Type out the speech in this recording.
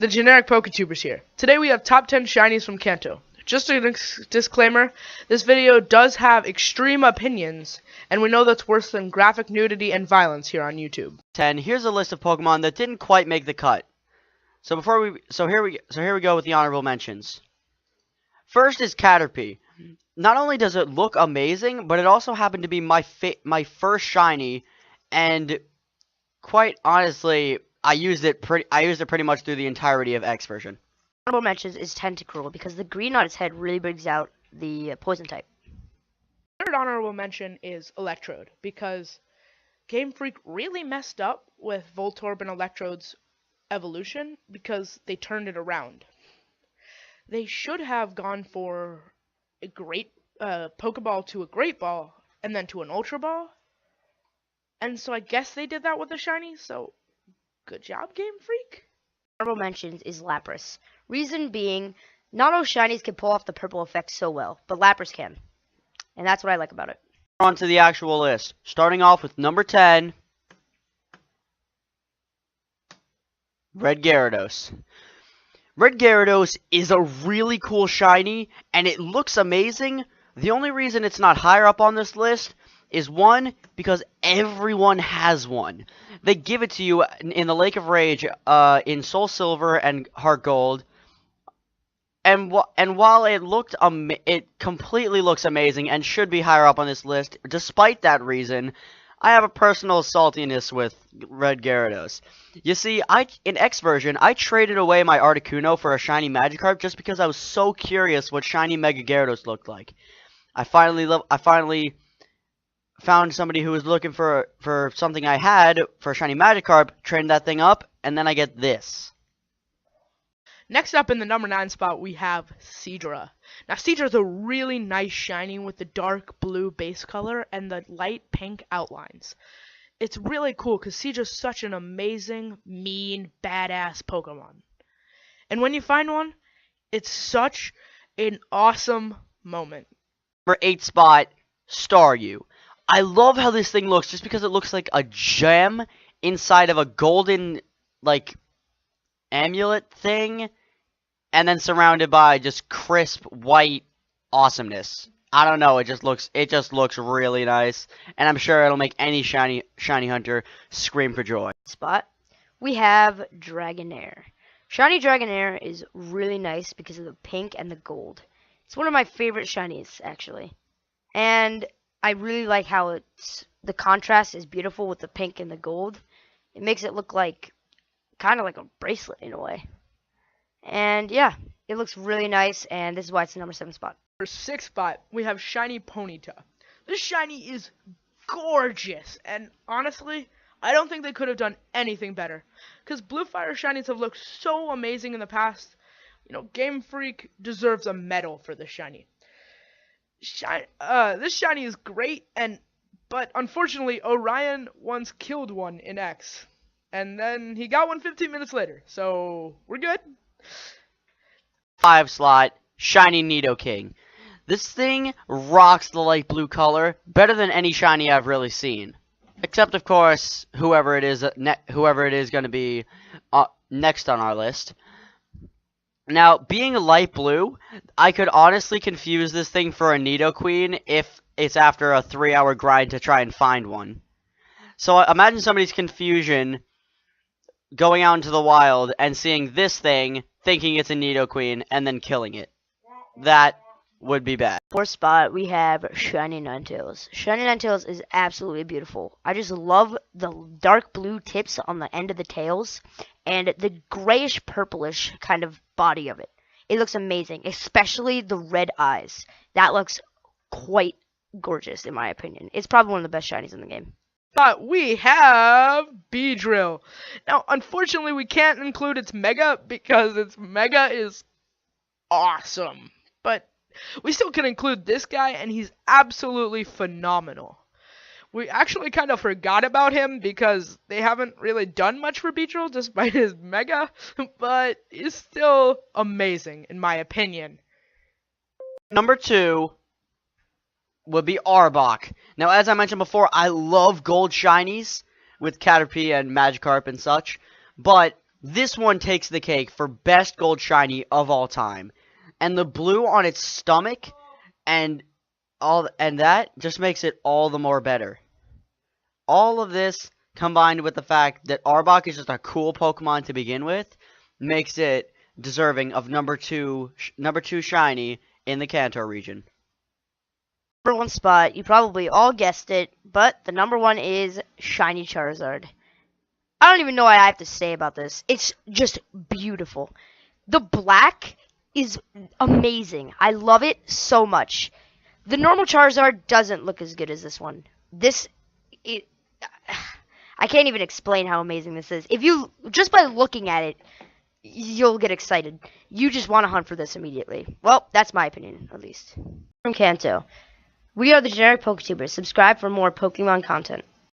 The generic PokeTubers here. Today we have top 10 shinies from Kanto. Just a disclaimer, this video does have extreme opinions, and we know that's worse than graphic nudity and violence here on YouTube. 10. Here's a list of Pokemon that didn't quite make the cut. Here we go with the honorable mentions. First is Caterpie. Not only does it look amazing, but it also happened to be my first shiny, and quite honestly, I used it pretty much through the entirety of X version. Honorable mentions is Tentacruel because the green on its head really brings out the poison type. Third honorable mention is Electrode, because Game Freak really messed up with Voltorb and Electrode's evolution because they turned it around. They should have gone for a great Pokeball to a Great Ball and then to an Ultra Ball. And so I guess they did that with the shiny, so good job, Game Freak. Honorable mentions is Lapras. Reason being, not all shinies can pull off the purple effect so well, but Lapras can. And that's what I like about it. On to the actual list. Starting off with number 10, Red Gyarados. Red Gyarados is a really cool shiny, and it looks amazing. The only reason it's not higher up on this list is, one, because everyone has one. They give it to you in the Lake of Rage, in Soul Silver and Heart Gold. And while it completely looks amazing and should be higher up on this list, despite that reason, I have a personal saltiness with Red Gyarados. You see, in X version, I traded away my Articuno for a shiny Magikarp just because I was so curious what shiny Mega Gyarados looked like. I finally found somebody who was looking for something I had for a shiny Magikarp, traded that thing up, and then I get this. Next up in the number 9 spot, we have Seadra. Now, Seadra is a really nice shiny with the dark blue base color and the light pink outlines. It's really cool because Seadra is such an amazing, mean, badass Pokemon. And when you find one, it's such an awesome moment. Number 8 spot, Staryu. I love how this thing looks just because it looks like a gem inside of a golden, like, amulet thing, and then surrounded by just crisp white awesomeness. I don't know, it just looks really nice, and I'm sure it'll make any shiny hunter scream for joy. Spot, we have Dragonair. Shiny Dragonair is really nice because of the pink and the gold. It's one of my favorite shinies, actually. And I really like how the contrast is beautiful with the pink and the gold. It makes it look like kind of like a bracelet in a way. And yeah, it looks really nice, and this is why it's the number 7 spot. For 6th spot, we have Shiny Ponyta. This shiny is gorgeous, and honestly, I don't think they could have done anything better. Because Blue Fire shinies have looked so amazing in the past. You know, Game Freak deserves a medal for this shiny. This shiny is great, but unfortunately, Orion once killed one in X. And then he got one 15 minutes later, so we're good. 5 slot, Shiny Nidoking. This thing rocks the light blue color better than any shiny I've really seen. Except, of course, whoever it is going to be next on our list. Now, being light blue, I could honestly confuse this thing for a Nidoqueen if it's after a 3-hour grind to try and find one. So imagine somebody's confusion going out into the wild and seeing this thing, thinking it's a Nidoqueen, and then killing it. That would be bad. 4th spot, we have Shiny Ninetales. Shiny Ninetales is absolutely beautiful. I just love the dark blue tips on the end of the tails and the grayish purplish kind of body of it. It looks amazing, especially the red eyes. That looks quite gorgeous in my opinion. It's probably one of the best shinies in the game. But we have Beedrill. Now, unfortunately, we can't include its Mega because its Mega is awesome. But we still can include this guy, and he's absolutely phenomenal. We actually kind of forgot about him because they haven't really done much for Beedrill despite his Mega, but he's still amazing, in my opinion. Number 2 would be Arbok. Now, as I mentioned before, I love gold shinies with Caterpie and Magikarp and such, but This one takes the cake for best gold shiny of all time. And the blue on its stomach and that just makes it all the more better. All of this combined with the fact that Arbok is just a cool Pokemon to begin with makes it deserving of number 2 shiny in the Kanto region. Number 1 spot, you probably all guessed it, but the number 1 is Shiny Charizard. I don't even know what I have to say about this. It's just beautiful. The black is amazing. I love it so much. The normal Charizard doesn't look as good as this one. I can't even explain how amazing this is. If you, just by looking at it, you'll get excited. You just want to hunt for this immediately. Well, that's my opinion, at least. From Kanto. We are the Generic PokeTubers. Subscribe for more Pokemon content.